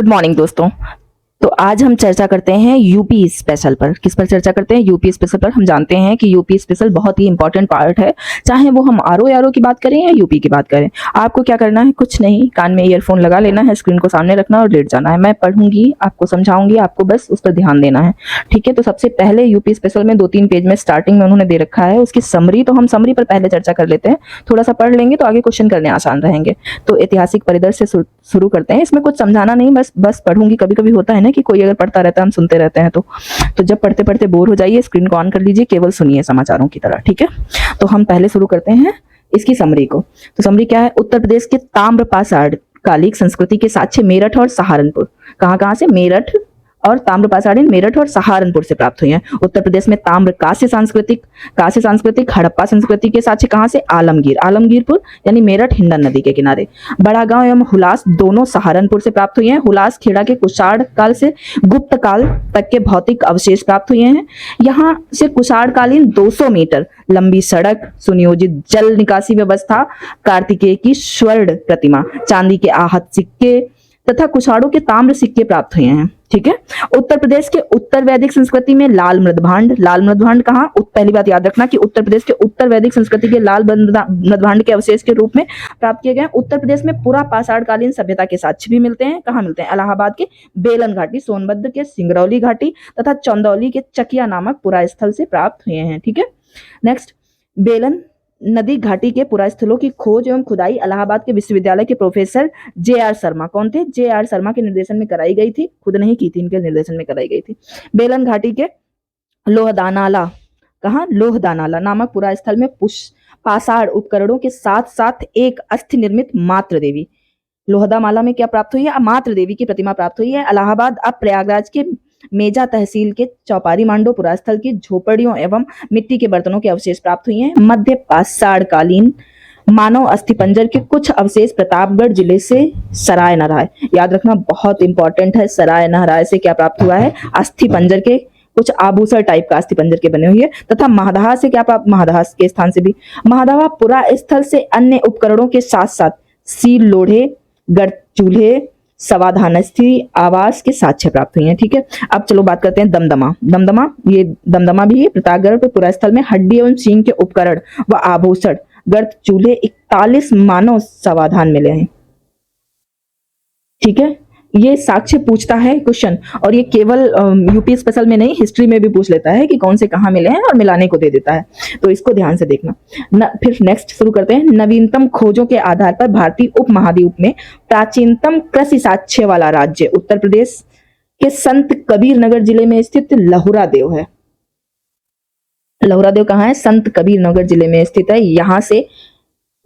Good morning दोस्तों। तो आज हम चर्चा करते हैं यूपी स्पेशल पर। किस पर चर्चा करते हैं? यूपी स्पेशल पर। हम जानते हैं कि यूपी स्पेशल बहुत ही इंपॉर्टेंट पार्ट है, चाहे वो हम आरओ की बात करें या यूपी की बात करें। आपको क्या करना है? कुछ नहीं, कान में ईयरफोन लगा लेना है, स्क्रीन को सामने रखना और लेट जाना है। मैं पढ़ूंगी, आपको समझाऊंगी, आपको बस उस पर ध्यान देना है, ठीक है। तो सबसे पहले यूपी स्पेशल में 2-3 पेज में स्टार्टिंग में उन्होंने दे रखा है उसकी समरी। तो हम समरी पर पहले चर्चा कर लेते हैं, थोड़ा सा पढ़ लेंगे तो आगे क्वेश्चन करने आसान रहेंगे। तो ऐतिहासिक परिदृश्य से शुरू करते हैं। इसमें कुछ समझाना नहीं, बस पढ़ूंगी। कभी कभी होता है ना कि कोई अगर पढ़ता रहता है, हम सुनते रहते हैं, तो जब पढ़ते पढ़ते बोर हो जाइए, स्क्रीन को ऑन कर लीजिए, केवल सुनिए समाचारों की तरह, ठीक है। तो हम पहले शुरू करते हैं इसकी समरी को। तो समरी क्या है? उत्तर प्रदेश के ताम्रपाषाण कालिक संस्कृति के साक्ष्य मेरठ और सहारनपुर। कहाँ से? मेरठ और ताम्रपाषाण मेरठ और सहारनपुर से प्राप्त हुई हैं। उत्तर प्रदेश में ताम्र कांस्य सांस्कृतिक हड़प्पा संस्कृति के साक्ष्य कहाँ से? आलमगीरपुर यानी मेरठ हिंडन नदी के किनारे। बड़ा गांव एवं हुलास दोनों सहारनपुर से प्राप्त हुए हैं। हुलास खेड़ा के कुषाण काल से गुप्त काल तक के भौतिक अवशेष प्राप्त हुए हैं। यहाँ से कुषाण कालीन 200 मीटर लंबी सड़क, सुनियोजित जल निकासी व्यवस्था, कार्तिकेय की स्वर्ण प्रतिमा, चांदी के आहत सिक्के तथा कुषाणों के ताम्र सिक्के प्राप्त हुए हैं, ठीक है। उत्तर प्रदेश के उत्तर वैदिक संस्कृति में लाल मृदभांड कहाँ? पहली बात याद रखना कि उत्तर प्रदेश के उत्तर वैदिक संस्कृति के लाल मृदभांड के अवशेष के रूप में प्राप्त किए गए। उत्तर प्रदेश में पूरा पाषाणकालीन सभ्यता के साक्ष्य भी मिलते हैं। कहाँ मिलते हैं? इलाहाबाद के बेलन घाटी, सोनभद्र के सिंगरौली घाटी तथा चंदौली के चकिया नामक पुरा स्थल से प्राप्त हुए हैं, ठीक है। नेक्स्ट, बेलन नदी घाटी के पुरास्थलों की खोज एवं खुदाई इलाहाबाद के विश्वविद्यालय के प्रोफेसर जे.आर. शर्मा, कौन थे? जे.आर. शर्मा के निर्देशन में कराई गई थी, खुद नहीं की थी, इनके निर्देशन में कराई गई थी। बेलन घाटी के लोहदानाला, कहाँ? लोहदानाला नामक पुरास्थल में पाषाण उपकरणों के साथ साथ एक अस्थि निर्मित मात्र देवी, लोहदामाला में क्या प्राप्त हुई है? मात्र देवी की प्रतिमा प्राप्त हुई है। इलाहाबाद अब प्रयागराज के मेजा तहसील के चौपारी मांडो पुरास्थल की झोपड़ियों एवं मिट्टी के बर्तनों के अवशेष प्राप्त हुए हैं। मध्य पाषाणकालीन मानव अस्थिपंजर के कुछ अवशेष प्रतापगढ़ जिले से सराय नहराय, याद रखना बहुत इंपॉर्टेंट है, सराय नहराय से क्या प्राप्त हुआ है? अस्थिपंजर के कुछ आभूषण टाइप का अस्थिपंजर के बने हुए हैं। तथा महादहा से क्या प्राप्त? महादहा के स्थान से भी, महादहा पुरा स्थल से अन्य उपकरणों के साथ साथ सील लोढ़े, गर्त चूल्हे, समाधानस्थी आवास के साक्ष्य प्राप्त हुए हैं, ठीक है। अब चलो बात करते हैं दमदमा भी प्रतापगढ़ के पुरास्थल में हड्डी एवं सींग के उपकरण व आभूषण, गर्त चूल्हे 41 मानव समाधान मिले हैं, ठीक है। ये साक्ष्य पूछता है क्वेश्चन, और ये केवल यूपी स्पेशल में नहीं, हिस्ट्री में भी पूछ लेता है कि कौन से कहाँ मिले हैं और मिलाने को दे देता है, तो इसको ध्यान से देखना। फिर नेक्स्ट शुरू करते हैं। नवीनतम खोजों के आधार पर भारतीय उपमहाद्वीप में प्राचीनतम कृषि साक्ष्य वाला राज्य उत्तर प्रदेश के संत कबीर नगर जिले में स्थित लहुरा देव है। लहुरा देव कहाँ है? संत कबीर नगर जिले में स्थित है। यहाँ से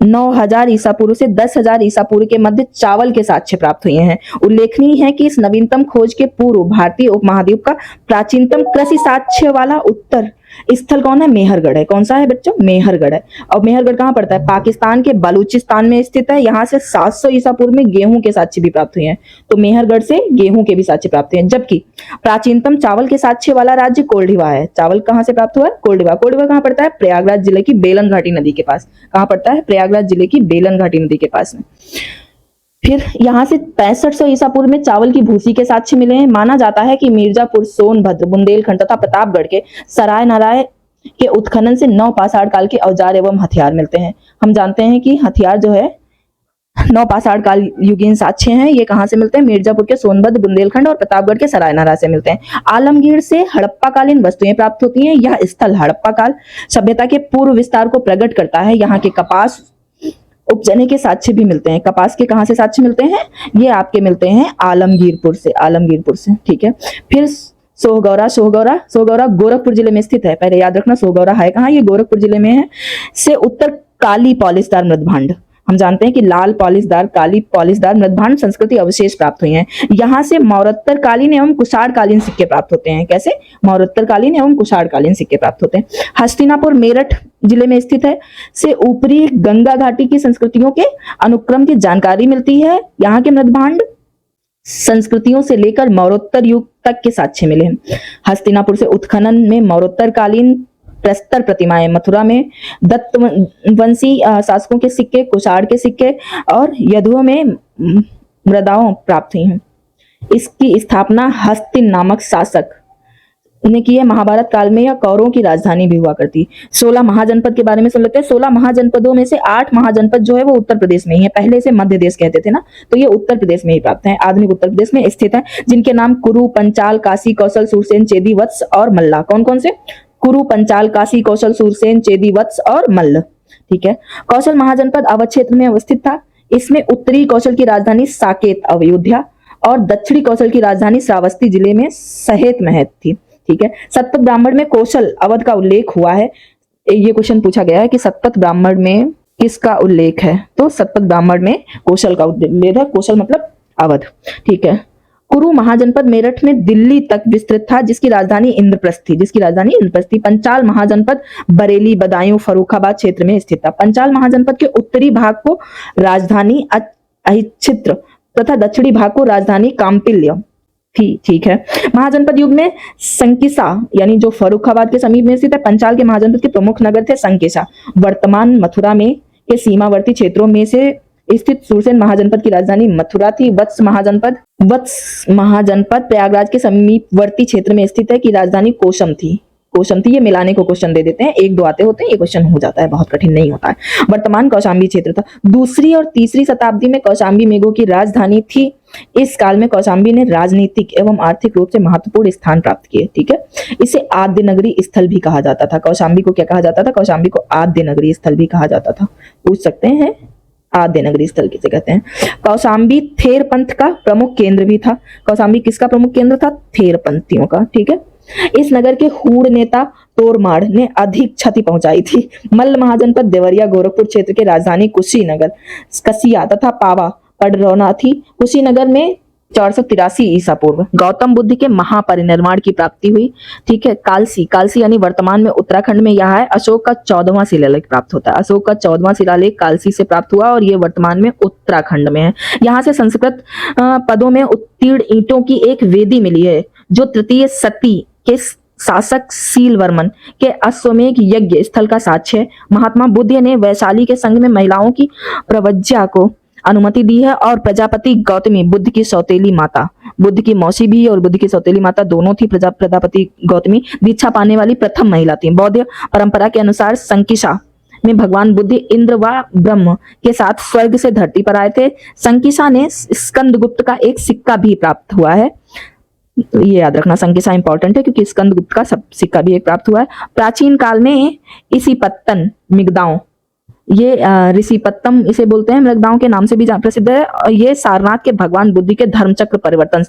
9000 ईसा पूर्व से 10,000 ईसा पूर्व के मध्य चावल के साक्ष्य प्राप्त हुए हैं। उल्लेखनीय है कि इस नवीनतम खोज के पूर्व भारतीय उपमहाद्वीप का प्राचीनतम कृषि साक्ष्य वाला उत्तर स्थल कौन है? मेहरगढ़ है। कौन सा है बच्चों? मेहरगढ़ है। और मेहरगढ़ कहाँ पड़ता है? पाकिस्तान के बलूचिस्तान में स्थित है। यहाँ से 700 ईसा पूर्व में गेहूं के साक्ष्य भी प्राप्त हुए हैं, तो मेहरगढ़ से गेहूं के भी साक्ष्य प्राप्त हुए हैं। जबकि प्राचीनतम चावल के साक्ष्य वाला राज्य कोल्डिवा है। चावल कहाँ से प्राप्त हुआ है? कोल्डिवा कहाँ पड़ता है? प्रयागराज जिले की बेलन घाटी नदी के पास। कहाँ पड़ता है? प्रयागराज जिले की बेलन घाटी नदी के पास में। फिर यहाँ से 6500 ईसा पूर्व में चावल की भूसी के साक्ष्य मिले हैं। माना जाता है कि मिर्जापुर, सोनभद्र, बुंदेलखंड तथा प्रतापगढ़ के सराय नराय के उत्खनन से नव पाषाण काल के औजार एवं हथियार मिलते हैं। हम जानते हैं कि हथियार जो है नव पाषाण काल युगीन साक्ष्य हैं। ये कहाँ से मिलते हैं? मिर्जापुर के सोनभद्र, बुंदेलखंड और प्रतापगढ़ के सराय नराय से मिलते हैं। आलमगीर से हड़प्पा कालीन वस्तुएं प्राप्त होती हैं। यह स्थल हड़प्पा काल सभ्यता के पूर्व विस्तार को प्रकट करता है। यहाँ के कपास उपजने के साक्ष्य भी मिलते हैं। कपास के कहाँ से साक्ष्य मिलते हैं? ये आपके मिलते हैं आलमगीरपुर से, ठीक है। फिर सोहगौरा गोरखपुर जिले में स्थित है। पहले याद रखना सोहगौरा है कहाँ? ये गोरखपुर जिले में है। से उत्तर काली पॉलिशदार मृदभांड, हम जानते हैं कि लाल पॉलिशदार, काली पॉलिशदार मृदभांड संस्कृति अवशेष प्राप्त हुए हैं। यहाँ से मौरोत्तर कालीन एवं कुषाण कालीन सिक्के प्राप्त होते हैं। कैसे? मौरोत्तर कालीन एवं कुषाण कालीन सिक्के प्राप्त होते हैं। हस्तिनापुर मेरठ जिले में स्थित है। से ऊपरी गंगा घाटी की संस्कृतियों के अनुक्रम की जानकारी मिलती है। यहाँ के मृदभांड संस्कृतियों से लेकर मौरोत्तर युग तक के साक्ष्य मिले हैं। हस्तिनापुर से उत्खनन में मौरोत्तर कालीन प्रस्तर प्रतिमाएं, मथुरा में दत्तवंशी शासकों के सिक्के, कुषाण के सिक्के और यदुओं में मृदाओं प्राप्त हुई हैं। इसकी स्थापना हस्तिन नामक शासक ने की है। महाभारत काल में यह कौरवों की राजधानी भी हुआ करती। 16 महाजनपद के बारे में सुन लेते हैं। 16 महाजनपदों में से 8 महाजनपद जो है वो उत्तर प्रदेश में ही है। पहले इसे मध्य देश कहते थे ना, तो ये उत्तर प्रदेश में ही प्राप्त है, आधुनिक उत्तर प्रदेश में स्थित है, जिनके नाम कुरु, पंचाल, काशी, कौशल, सूरसेन, चेदी, वत्स और मल्ला। कौन कौन से? कुरु, पंचाल, काशी, कौशल, सूरसेन, चेदी, वत्स और मल्ल। ठीक है। कौशल महाजनपद अवध क्षेत्र में अवस्थित था। इसमें उत्तरी कौशल की राजधानी साकेत अयोध्या और दक्षिणी कौशल की राजधानी श्रावस्ती जिले में सहेत महत थी। ठीक है। सतपथ ब्राह्मण में कौशल अवध का उल्लेख हुआ है। ये क्वेश्चन पूछा गया है कि सतपथ ब्राह्मण में किसका उल्लेख है, तो सतपथ ब्राह्मण में कौशल का उल्लेख है। कौशल मतलब अवध। ठीक है। कुरु महाजनपद मेरठ में दिल्ली तक विस्तृत था, जिसकी राजधानी इंद्रप्रस्थ थी, जिसकी राजधानी इंद्रप्रस्थ थी। पंचाल महाजनपद बरेली, बदायूं, फर्रुखाबाद क्षेत्र में स्थित था। पंचाल महाजनपद के उत्तरी भाग को राजधानी अहिच्छित्र तथा दक्षिणी भाग को राजधानी काम्पिल्य थी। ठीक है। महाजनपद युग में संकिसा यानी जो फर्रुखाबाद के समीप में स्थित है, पंचाल के महाजनपद के प्रमुख नगर थे संकिसा। वर्तमान मथुरा में के सीमावर्ती क्षेत्रों में से स्थित सूरसेन महाजनपद की राजधानी मथुरा थी। वत्स महाजनपद प्रयागराज के समीपवर्ती क्षेत्र में स्थित है कि राजधानी कोशम थी। ये मिलाने को क्वेश्चन दे देते हैं, 1-2 आते होते हैं, ये क्वेश्चन हो जाता है, बहुत कठिन नहीं होता है। वर्तमान कौशाम्बी क्षेत्र था। दूसरी और तीसरी शताब्दी में कौशाम्बी मेघों की राजधानी थी। इस काल में कौशाम्बी ने राजनीतिक एवं आर्थिक रूप से महत्वपूर्ण स्थान प्राप्त किए। ठीक है। इसे आद्य नगरी स्थल भी कहा जाता था। कौशाम्बी को क्या कहा जाता था? कौशाम्बी को आद्य नगरी स्थल भी कहा जाता था। पूछ सकते हैं आद्य नगरी स्थल किसे कहते हैं। कौशाम्बी थेर पंथ का प्रमुख केंद्र भी था। कौशाम्बी किसका प्रमुख केंद्र था? थेर पंथियों का। ठीक है। इस नगर के हूड़ नेता तोरमाड़ ने अधिक क्षति पहुंचाई थी। मल्ल महाजनपद देवरिया गोरखपुर क्षेत्र के राजधानी कुशीनगर, कसिया तथा पावा पडरौना थी। कुशीनगर में 483 ईसा पूर्व गौतम बुद्ध के महापरिनिर्वाण की प्राप्ति हुई। ठीक है। कालसी यानी वर्तमान में उत्तराखंड में यह है। अशोक का 14वां शिलालेख प्राप्त होता है। अशोक का 14वां शिलालेख कालसी से प्राप्त हुआ और ये वर्तमान में उत्तराखंड में है। यहाँ से संस्कृत पदों में उत्तीर्ण ईंटों की एक वेदी मिली है, जो तृतीय सती के शासक शीलवर्मन के अश्वमेध यज्ञ स्थल का साक्ष्य है। महात्मा बुद्ध ने वैशाली के संग में महिलाओं की प्रव्रज्या को अनुमति दी है और प्रजापति गौतमी बुद्ध की सौतेली माता, बुद्ध की मौसी भी और बुद्ध की सौतेली माता दोनों थी। प्रजापति गौतमी दीक्षा पाने वाली प्रथम महिला थी। बौद्ध परंपरा के अनुसार संकिसा में भगवान बुद्ध इंद्र व ब्रह्म के साथ स्वर्ग से धरती पर आए थे। संकिसा ने स्कंदगुप्त का एक सिक्का भी प्राप्त हुआ है। तो ये याद रखना, संकिसा इंपॉर्टेंट है क्योंकि स्कंदगुप्त का सिक्का भी एक प्राप्त हुआ है। प्राचीन काल में इसिपत्तन मृगदाओं, ये ऋषिपत्तम इसे बोलते हैं, मृगदाओं के नाम से भी प्रसिद्ध है। ये सारनाथ के भगवान बुद्ध के धर्मचक्र परिवर्तन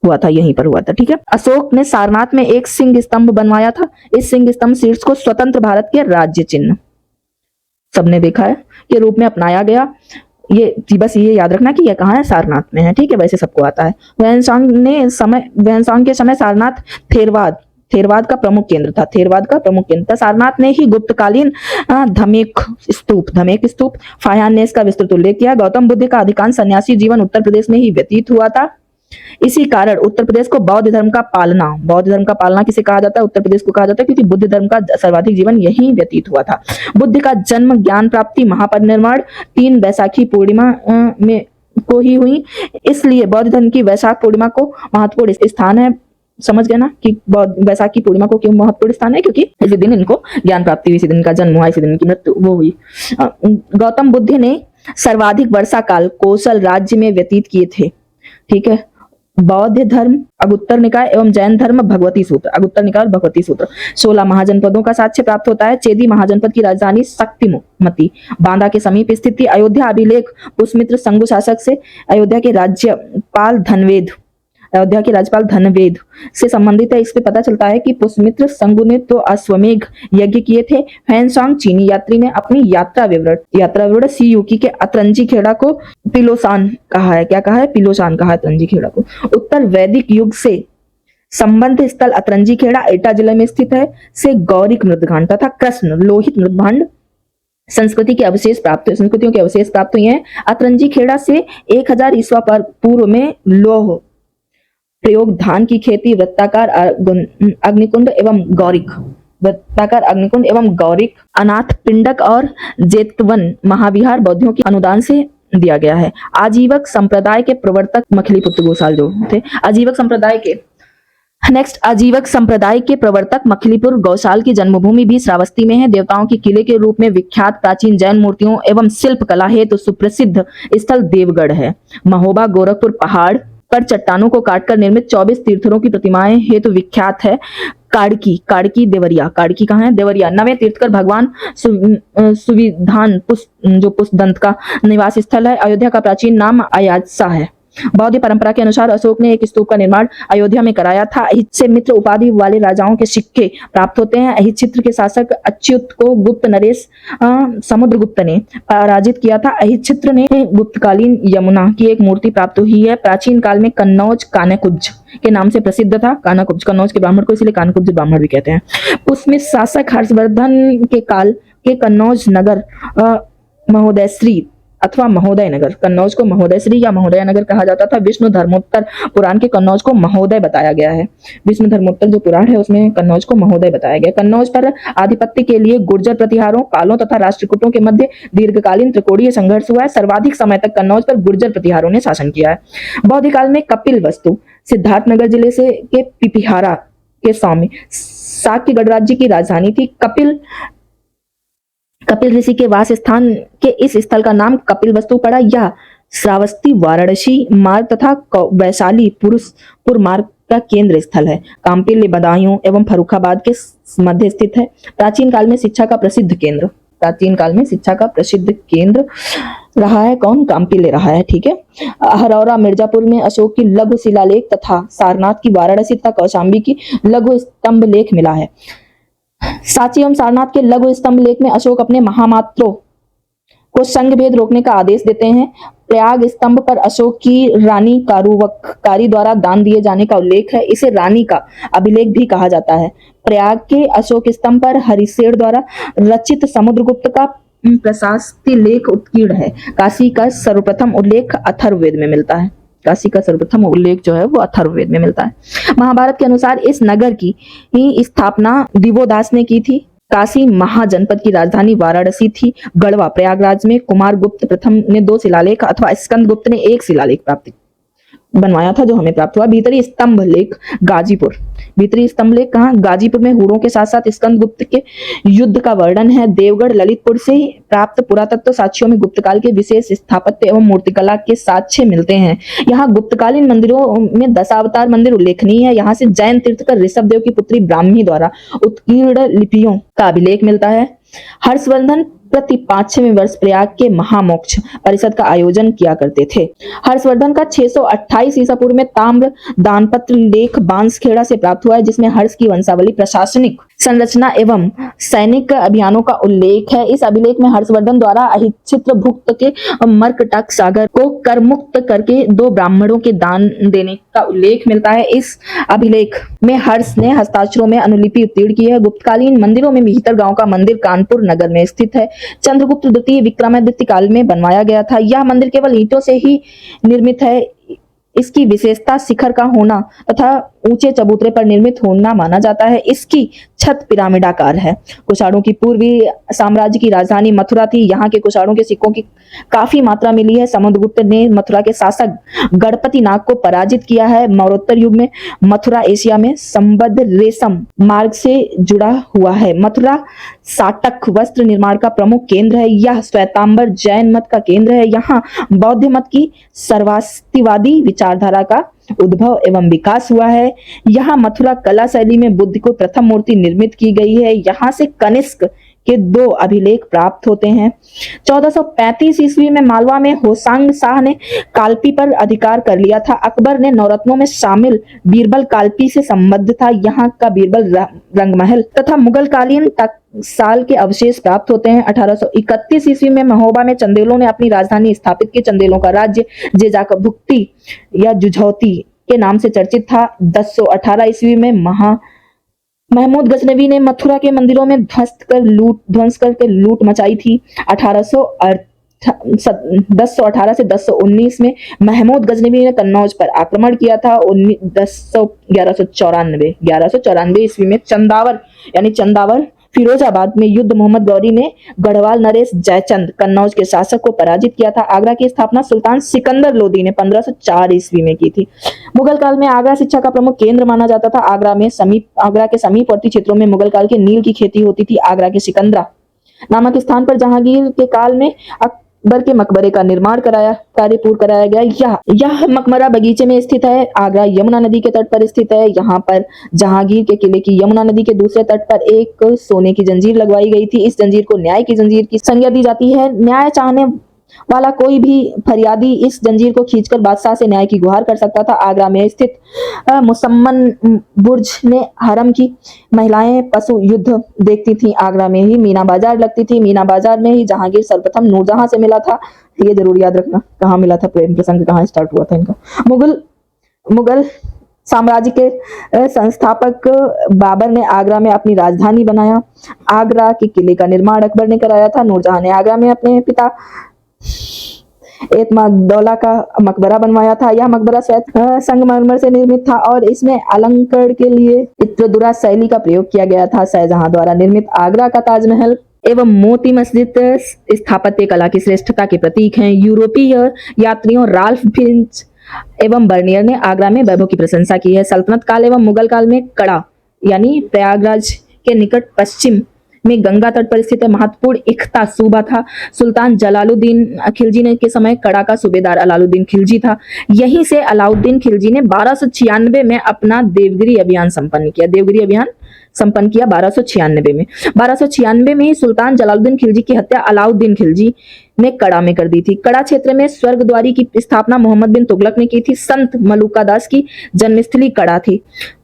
हुआ था, यहीं पर हुआ था। ठीक है। अशोक ने सारनाथ में एक सिंह स्तंभ बनवाया था। इस सिंह स्तंभ शीर्ष को स्वतंत्र भारत के राज्य चिन्ह, सबने देखा है, के रूप में अपनाया गया। ये बस ये याद रखना कि यह कहाँ है? सारनाथ में है। ठीक है। वैसे सबको आता है। वैनसांग के समय सारनाथ थेरवाद का प्रमुख केंद्र था। सारनाथ ने ही गुप्तकालीन धमेक स्तूप फायान्नेस का विस्तृत उल्लेख किया। गौतम बुद्ध का अधिकांश सन्यासी जीवन उत्तर प्रदेश में ही व्यतीत हुआ था। इसी कारण उत्तर प्रदेश को बौद्ध धर्म का पालना किसे कहा जाता है? उत्तर प्रदेश को कहा जाता है, क्योंकि बुद्ध धर्म का सर्वाधिक जीवन यहीं व्यतीत हुआ था। बुद्ध का जन्म, ज्ञान प्राप्ति, महापरिनिर्वाण 3 वैशाखी पूर्णिमा में को ही हुई। इसलिए बौद्ध धर्म की वैशाख पूर्णिमा को महत्वपूर्ण स्थान है। समझ गए ना कि वैशाखी पूर्णिमा को क्यों महत्वपूर्ण स्थान है? क्योंकि इसी दिन इनको ज्ञान प्राप्ति हुई, इसी दिन का जन्म हुआ, इसी दिन इनकी मृत्यु वो हुई। गौतम बुद्ध ने सर्वाधिक वर्षा काल कौशल राज्य में व्यतीत किए थे। ठीक है। बौद्ध धर्म अगुत्तर निकाय एवं जैन धर्म भगवती सूत्र, अगुत्तर निकाय और भगवती सूत्र। 16 महाजनपदों का साक्ष्य प्राप्त होता है। चेदी महाजनपद की राजधानी शक्तिमती बांदा के समीप स्थित थी। अयोध्या अभिलेख पुष्यमित्र संगु शासक से अयोध्या के राज्यपाल धनवेद से संबंधित है। इस पे पता चलता है कि पुष्यमित्र संगु ने तो अश्वमेघ यज्ञ किए थे। फैनसांग चीनी यात्री ने अपनी यात्रा विवरण सीयूकी के अतरंजी खेड़ा को पिलोसान कहा है। क्या कहा है? पिलोसान कहा है अतरंजी खेड़ा को। उत्तर वैदिक युग से संबंध स्थल अतरंजी खेड़ा एटा जिले में स्थित है। से गौरिक मृदघाट तथा कृष्ण लोहित मृदभांड संस्कृतियों के अवशेष प्राप्त हुए हैं। अतरंजी खेड़ा से 1000 ईस्वा पूर्व में लौह प्रयोग, धान की खेती, वृत्ताकार अग्निकुंड एवं गौरिक, अनाथ पिंडक और जेतवन महाविहार बौद्धों के अनुदान से दिया गया है। आजीवक संप्रदाय के प्रवर्तक मखलीपुत्र गोसाल जो थे, आजीवक संप्रदाय के नेक्स्ट, आजीवक संप्रदाय के प्रवर्तक मखलीपुर गौशाल की जन्मभूमि भी श्रावस्ती में है। देवताओं के किले के रूप में विख्यात प्राचीन जैन मूर्तियों एवं शिल्प कला हेतु सुप्रसिद्ध स्थल देवगढ़ है। महोबा गोरखपुर पहाड़ पर चट्टानों को काटकर निर्मित 24 तीर्थरों की प्रतिमाएं हेतु विख्यात है। काड़की देवरिया, काड़की कहाँ है? देवरिया। नवे तीर्थकर भगवान सुविधान जो पुष्पदंत का निवास स्थल है। अयोध्या का प्राचीन नाम अयाचा है। बौद्ध परंपरा के अनुसार अशोक ने एक स्तूप का निर्माण अयोध्या में कराया था। अहित से मित्र उपाधि वाले राजाओं के सिक्के प्राप्त होते हैं। अहित क्षेत्र के शासक अच्युत को गुप्त नरेश समुद्रगुप्त ने पराजित किया था। अहित क्षेत्र ने गुप्तकालीन यमुना की एक मूर्ति प्राप्त हुई है। प्राचीन काल में कन्नौज कानकुब्ज के नाम से प्रसिद्ध था। कानाकुब्ज, कन्नौज के ब्राह्मण को इसलिए कानकुब्ज ब्राह्मण भी कहते हैं। पुष्मित शासक हर्षवर्धन के काल के कन्नौज नगर महोदयश्री अथवा महोदय नगर, कन्नौज को महोदयश्री या महोदय नगर कहा जाता था। विष्णु धर्मोत्तर पुराण के कन्नौज को महोदय बताया गया है। विष्णु धर्मोत्तर जो पुराण है उसमें कन्नौज को महोदय बताया गया। कन्नौज पर आधिपत्य के लिए गुर्जर प्रतिहारों, पालों तथा राष्ट्रकूटों के मध्य दीर्घकालीन त्रिकोणीय संघर्ष हुआ है। सर्वाधिक समय तक कन्नौज पर गुर्जर प्रतिहारों ने शासन किया है। बौद्ध काल में कपिल वस्तु सिद्धार्थनगर जिले से के पिपिहारा के स्वामी शाक्य गणराज्य की राजधानी थी। कपिल ऋषि के वास स्थान के इस स्थल का नाम कपिल वस्तु पड़ा। यह श्रावस्ती वाराणसी मार्ग तथा वैशाली पुर मार्ग का केंद्र स्थल है। काम्पिल्य बदायूं एवं फर्रुखाबाद के मध्य स्थित है। प्राचीन काल में शिक्षा का प्रसिद्ध केंद्र रहा है। कौन? काम्पिल्य रहा है। ठीक है। हरौरा मिर्जापुर में अशोक की लघु शिलालेख तथा सारनाथ की वाराणसी तथा कौशाम्बी की लघु स्तंभ लेख मिला है। सांची एवं सारनाथ के लघु स्तंभ लेख में अशोक अपने महामात्रों को संघ भेद रोकने का आदेश देते हैं। प्रयाग स्तंभ पर अशोक की रानी कारुवक्कारी द्वारा दान दिए जाने का उल्लेख है। इसे रानी का अभिलेख भी कहा जाता है। प्रयाग के अशोक स्तंभ पर हरिशेर द्वारा रचित समुद्रगुप्त का प्रशस्ति लेख उत्कीर्ण है। काशी का सर्वप्रथम उल्लेख अथर्ववेद में मिलता है। काशी का सर्वप्रथम उल्लेख जो है वो अथर्ववेद में मिलता है। महाभारत के अनुसार इस नगर की स्थापना दिवोदास ने की थी। काशी महाजनपद की राजधानी वाराणसी थी। गढ़वा प्रयागराज में कुमार गुप्त प्रथम ने 2 शिलालेख अथवा स्कंद गुप्त ने 1 शिलालेख प्राप्त बनवाया था जो हमें प्राप्त हुआ। भीतरी स्तंभ लेख गाजीपुर, भीतरी स्तंभ लेख कहाँ? गाजीपुर में हुरों के साथ साथ स्कंद गुप्त के युद्ध का वर्णन है। देवगढ़ ललितपुर से प्राप्त पुरातत्व साक्ष्यों में गुप्तकाल के विशेष स्थापत्य एवं मूर्तिकला के साक्ष्य मिलते हैं। यहाँ गुप्तकालीन मंदिरों में दशावतार मंदिर उल्लेखनीय है। यहाँ से जैन तीर्थकर ऋषभ देव की पुत्री ब्राह्मी द्वारा उत्कीर्ण लिपियों का अभिलेख मिलता है। हर्षवर्धन प्रति 5वें वर्ष प्रयाग के महामोक्ष परिषद का आयोजन किया करते थे। हर्षवर्धन का 628 ईसा पूर्व में ताम्र दानपत्र लेख बांसखेड़ा से प्राप्त हुआ है, जिसमें हर्ष की वंशावली, प्रशासनिक संरचना एवं सैनिक अभियानों का उल्लेख है। इस अभिलेख में हर्षवर्धन द्वारा अहिच्छित्र भुक्त के मर्कटक सागर को कर मुक्त करके 2 ब्राह्मणों के दान देने का उल्लेख मिलता है। इस अभिलेख में हर्ष ने हस्ताक्षरों में अनुलिपि उत्तीर्ण की है। गुप्तकालीन मंदिरों में भीतरगांव का मंदिर कानपुर नगर में स्थित है। चंद्रगुप्त द्वितीय विक्रमादित्य काल में बनवाया गया था। यह मंदिर केवल ईंटों से ही निर्मित है। इसकी विशेषता शिखर का होना तथा ऊंचे चबूतरे पर निर्मित होना माना जाता है। इसकी छत पिरामिडाकार है। कुषाणों की पूर्वी साम्राज्य की राजधानी मथुरा थी। यहाँ के कुषाणों के सिक्कों की काफी मात्रा मिली है। समुद्रगुप्त ने मथुरा के शासक गणपति नाग को पराजित किया है। मौर्योत्तर युग में मथुरा एशिया में संबद्ध रेशम मार्ग से जुड़ा हुआ है। मथुरा साटक वस्त्र निर्माण का प्रमुख केंद्र है। यह श्वेतांबर जैन मत का केंद्र है। यहाँ बौद्ध मत की सर्वास्तिवादी विचारधारा का उद्भव एवं विकास हुआ है। यहाँ मथुरा कला शैली में बुद्ध को प्रथम मूर्ति निर्मित की गई है। यहाँ से कनिष्क के 2 अभिलेख प्राप्त होते हैं। 1435 ईस्वी में मालवा में होसांग शाह ने कालपी पर अधिकार कर लिया था। अकबर ने नवरत्नों में शामिल बीरबल कालपी से संबद्ध था। यहाँ का बीरबल रंगमहल तथा मुगल कालीन साल के अवशेष प्राप्त होते हैं। 1831 ईस्वी में महोबा में चंदेलों ने अपनी राजधानी स्थापित की। चंदेलों का राज्य जेजाभुक्ति या जुझौती के नाम से चर्चित था। 1018 ईस्वी में महमूद गजनवी ने मथुरा के मंदिरों में ध्वंस करके लूट मचाई थी। 1018 से 1019 में महमूद गजनवी ने कन्नौज पर आक्रमण किया था। 1194 ईस्वी में चंदावर यानी चंदावर फिरोजाबाद में युद्ध मोहम्मद गौरी ने गढ़वाल नरेश जयचंद कन्नौज के शासक को पराजित किया था। आगरा की स्थापना सुल्तान सिकंदर लोदी ने 1504 ईस्वी में की थी। मुगल काल में आगरा शिक्षा का प्रमुख केंद्र माना जाता था। आगरा के समीपवर्ती क्षेत्रों में मुगल काल के नील की खेती होती थी। आगरा के सिकंदरा नामक स्थान पर जहांगीर के काल में अकबर के मकबरे का निर्माण कार्य पूर्ण कराया गया। यह मकबरा बगीचे में स्थित है। आगरा यमुना नदी के तट पर स्थित है। यहाँ पर जहांगीर के किले की यमुना नदी के दूसरे तट पर एक सोने की जंजीर लगवाई गई थी। इस जंजीर को न्याय की जंजीर की संज्ञा दी जाती है। न्याय चाहने वाला कोई भी फरियादी इस जंजीर को खींचकर बादशाह से न्याय की गुहार कर सकता था। आगरा में स्थित मुसम्मन बुर्ज में हरम की महिलाएं पशु युद्ध देखती थी। आगरा में ही मीना बाजार लगती थी। मीना बाजार में ही जहांगीर सर्वप्रथम नूरजहां से मिला था। ये जरूर याद रखना, कहाँ मिला था, प्रेम प्रसंग कहाँ स्टार्ट हुआ था इनका। मुगल साम्राज्य के संस्थापक बाबर ने आगरा में अपनी राजधानी बनाया। आगरा के किले का निर्माण अकबर ने कराया था। नूरजहां ने आगरा में अपने पिता एतमादौला का मकबरा बनवाया था। यह मकबरा श्वेत संगमरमर से निर्मित था और इसमें अलंकरण के लिए चित्रदुरा शैली का प्रयोग किया गया था। शाहजहां द्वारा निर्मित आगरा का ताजमहल एवं मोती मस्जिद स्थापत्य कला की श्रेष्ठता के प्रतीक हैं। यूरोपीय यात्रियों राल्फ फिंच एवं बर्नियर ने आगरा में वैभव की प्रशंसा की है। सल्तनत काल एवं मुगल काल में कड़ा यानी प्रयागराज के निकट पश्चिम में गंगा तट पर स्थित महत्वपूर्ण इख्ता सूबा था। सुल्तान जलालुद्दीन खिलजी ने के समय कड़ा का सूबेदार अलाउद्दीन खिलजी था। यहीं से अलाउद्दीन खिलजी ने 1296 में अपना देवगिरी अभियान संपन्न किया। 1296 में। 1296 में ही सुल्तान जलालुद्दीन खिलजी की हत्या अलाउद्दीन खिलजी ने कड़ा में कर दी थी। कड़ा क्षेत्र में स्वर्गद्वारी की स्थापना मोहम्मद बिन तुगलक ने की थी। संत मलूका दास की जन्मस्थली कड़ा थी।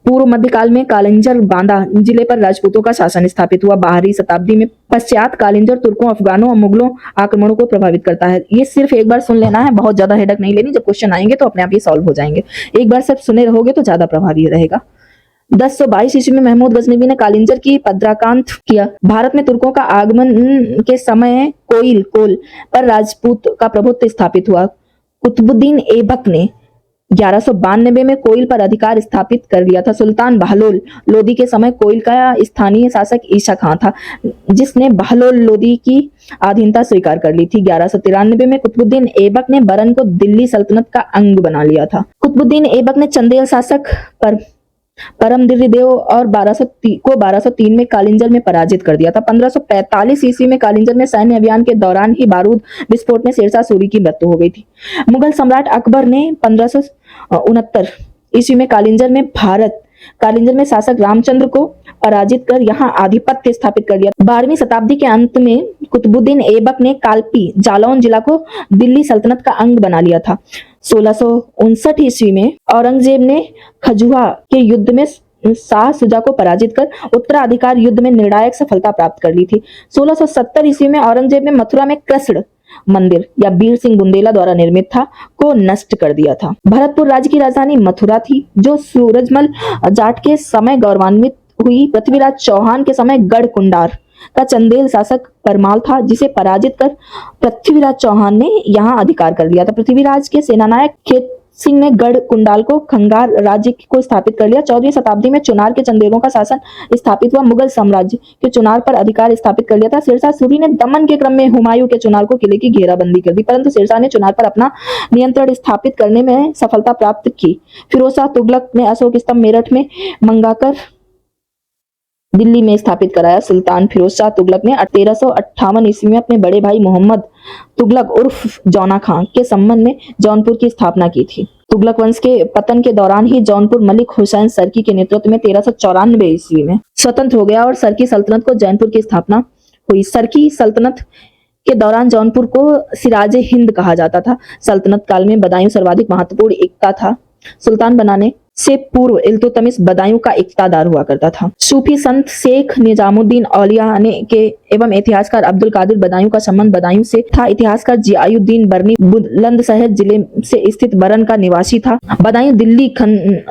पूर्व मध्यकाल में कालिंजर बांदा जिले पर राजपूतों का शासन स्थापित हुआ। 12वीं शताब्दी में पश्चात कालिंजर तुर्कों, अफगानों और मुगलों आक्रमणों को प्रभावित करता है। ये सिर्फ एक बार सुन लेना है, बहुत ज्यादा हेडक नहीं लेनी। जब क्वेश्चन आएंगे तो अपने आप ही सॉल्व हो जाएंगे। एक बार सिर्फ सुने रहोगे तो ज्यादा प्रभावी रहेगा। 1022 ईस्वी में महमूद गजनवी ने कालिंजर की पद्राकांत किया। भारत में तुर्कों का आगमन के समय कोल पर राजपूत का प्रभुत्व स्थापित हुआ। कुतुबुद्दीन ऐबक ने 1192 में कोइल पर अधिकार स्थापित कर दिया था। सुल्तान बहलोल लोदी के समय कोइल का स्थानीय शासक ईशा खां था, जिसने बहलोल लोदी की अधीनता स्वीकार कर ली थी। 1193 में कुतुबुद्दीन ऐबक ने बरन को दिल्ली सल्तनत का अंग बना लिया था। कुतुबुद्दीन ऐबक ने चंदेल शासक परमदिरिदेव और 1203 में कालिंजर में पराजित कर दिया था। 1545 ईस्वी में कालिंजर में सैन्य अभियान के दौरान ही बारूद विस्फोट में शेरशाह सूरी की मृत्यु हो गई थी। मुगल सम्राट अकबर ने 1569 ईस्वी में कालिंजर में शासक रामचंद्र को पराजित कर यहाँ आधिपत्य स्थापित कर दिया। 12वीं शताब्दी के अंत में कुतुबुद्दीन ऐबक ने कालपी जालौन जिला को दिल्ली सल्तनत का अंग बना लिया था। 1659 ईस्वी में औरंगजेब ने खजुहा के युद्ध में शाह शुजा को पराजित कर उत्तराधिकार युद्ध में निर्णायक सफलता प्राप्त कर ली थी। 1670 ईस्वी में औरंगजेब ने मथुरा में कृष्ण मंदिर या बीर सिंह बुंदेला द्वारा निर्मित था को नष्ट कर दिया था। भरतपुर राज्य की राजधानी मथुरा थी, जो सूरजमल जाट के समय गौरवान्वित हुई। पृथ्वीराज चौहान के समय गढ़ कुंडार का चंदेल शासक परमाल था, जिसे पराजित कर पृथ्वीराज चौहान ने यहाँ अधिकार कर लिया था। पृथ्वीराज के सेनानायक खेत सिंह ने गढ़ कुंडाल को खंगार राज्य को स्थापित कर लिया। 14वीं शताब्दी में चुनार के चंदेलों का शासन स्थापित हुआ। मुगल साम्राज्य के चुनार पर अधिकार स्थापित कर लिया था। शेरशाह सूरी ने दमन के क्रम में हुमायूं के चुनार को किले की घेराबंदी कर दी, परंतु शेरशाह ने चुनार पर अपना नियंत्रण स्थापित करने में सफलता प्राप्त की। फिरोज शाह तुगलक ने अशोक स्तंभ मेरठ में मंगाकर दिल्ली में स्थापित कराया। सुल्तान फिरोज शाह तुगलक ने 1358 ईस्वी में अपने बड़े भाई मोहम्मद तुगलक उर्फ जौना खां के संबंध में जौनपुर की स्थापना की थी। तुगलक वंश के पतन के दौरान ही जौनपुर मलिक हुसैन सरकी के नेतृत्व में 1394 ईस्वी में स्वतंत्र हो गया और सरकी सल्तनत को जौनपुर की स्थापना हुई। सरकी सल्तनत के दौरान जौनपुर को सिराजे हिंद कहा जाता था। सल्तनत काल में बदायूं सर्वाधिक महत्वपूर्ण एकता था। सुल्तान बनाने से पूर्व इल्तुतमिश बदायूं का इक्तादार हुआ करता था। सूफी संत शेख निजामुद्दीन औलिया ने के एवं इतिहासकार अब्दुल कादिर बदायूं का संबंध बदायूं से था। इतिहासकार जियाउद्दीन बरनी बुलंदशहर जिले से स्थित बरन का निवासी था। बदायूं दिल्ली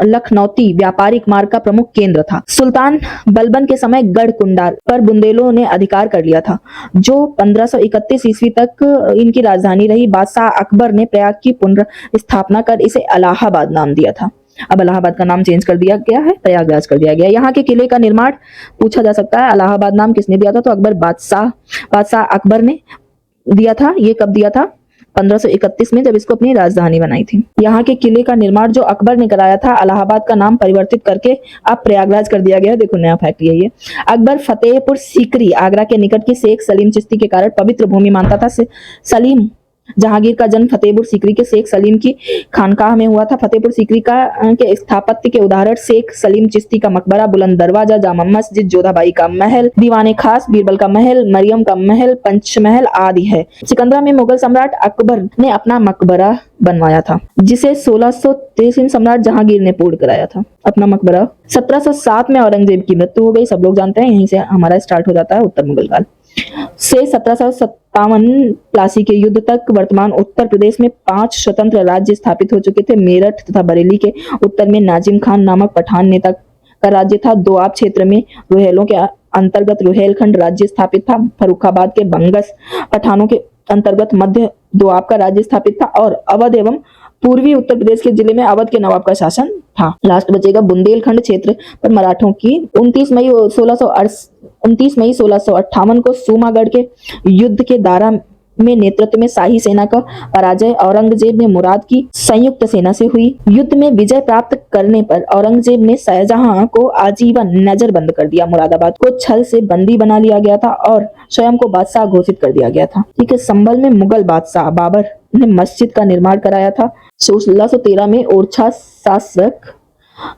लखनौती व्यापारिक मार्ग का प्रमुख केंद्र था। सुल्तान बलबन के समय गढ़ कुंडार पर बुंदेलों ने अधिकार कर लिया था, जो 1531 ईस्वी तक इनकी राजधानी रही। बादशाह अकबर ने प्रयाग की पुनर्स्थापना कर इसे इलाहाबाद नाम दिया था। अब इलाहाबाद का नाम चेंज कर दिया गया है, प्रयागराज कर दिया गया। यहाँ के किले का निर्माण पूछा जा सकता है, इलाहाबाद नाम किसने दिया था? तो अकबर बादशाह अकबर ने दिया था। ये कब दिया था? 1531 में, जब इसको अपनी राजधानी बनाई थी। यहाँ के किले का निर्माण जो अकबर ने कराया था, इलाहाबाद का नाम परिवर्तित करके अब प्रयागराज कर दिया गया। देखो नया फैक्ट यही है। अकबर फतेहपुर सीकरी आगरा के निकट की शेख सलीम चिश्ती के कारण पवित्र भूमि मानता था। सलीम जहांगीर का जन्म फतेहपुर सीकरी के शेख सलीम की खानकाह में हुआ था। फतेहपुर सीकरी के स्थापत्य के उदाहरण शेख सलीम चिश्ती का मकबरा, बुलंद दरवाजा, जामा मस्जिद, जोधाबाई का महल, दीवाने खास, बीरबल का महल, मरियम का महल, पंचमहल आदि है। सिकंदरा में मुगल सम्राट अकबर ने अपना मकबरा बनवाया था, जिसे 1623 सम्राट जहांगीर ने पूर्ण कराया था अपना मकबरा। 1707 में औरंगजेब की मृत्यु हो गई, सब लोग जानते हैं। यहीं से हमारा स्टार्ट हो जाता है उत्तर मुगल काल। से 1757 प्लासी के युद्ध तक वर्तमान उत्तर प्रदेश में 5 स्वतंत्र राज्य स्थापित हो चुके थे। मेरठ तथा बरेली के उत्तर में नाजिम खान नामक पठान नेता का राज्य था। दोआब क्षेत्र में रुहेलों के अंतर्गत रुहेलखंड राज्य स्थापित था। फर्रुखाबाद के बंगस पठानों के अंतर्गत मध्य दोआब का राज्य स्थापित था और अवध एवं पूर्वी उत्तर प्रदेश के जिले में अवध के नवाब का शासन था। लास्ट बचेगा बुंदेलखंड क्षेत्र पर मराठों की 29 मई 1658 को सूमागढ़ के युद्ध के दारा में नेतृत्व में शाही सेना का पराजय औरंगजेब ने मुराद की संयुक्त सेना से हुई। युद्ध में विजय प्राप्त करने पर औरंगजेब ने शाहजहां को आजीवन नजरबंद कर दिया। मुरादाबाद को छल से बंदी बना लिया गया था और स्वयं को बादशाह घोषित कर दिया गया था। ठीक है। संभल में मुगल बादशाह बाबर ने मस्जिद का निर्माण कराया था। 1613 में ओरछा शासक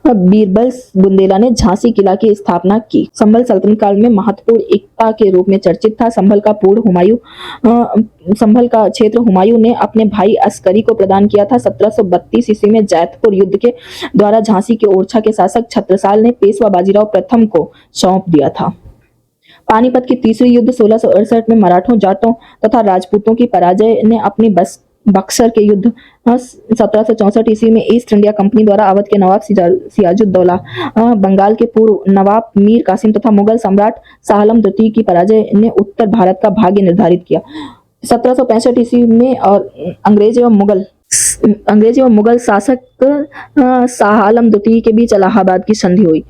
बीरबल बुंदेला ने झांसी किला की स्थापना की। संभल सल्तनत काल में महत्वपूर्ण एकता के रूप में चर्चित था। संभल का क्षेत्र हुमायूं ने अपने भाई अस्करी को प्रदान किया था। 1732 ईस्वी में जैतपुर युद्ध के द्वारा झांसी के ओरछा के शासक छत्रसाल ने पेशवा बाजीराव प्रथम को सौंप दिया था। पानीपत की तीसरी युद्ध 1668 में मराठों, जाटों तथा राजपूतों की पराजय ने अपनी बक्सर के युद्ध 1764 ईस्वी में ईस्ट इंडिया कंपनी द्वारा अवध के नवाब सिराजुद्दौला, बंगाल के पूर्व नवाब मीर कासिम तथा मुगल सम्राट शाह आलम द्वितीय की पराजय ने उत्तर भारत का भाग्य निर्धारित किया। 1765 ईस्वी में और अंग्रेज एवं मुगल शासक शाह आलम द्वितीय के बीच इलाहाबाद की संधि हुई।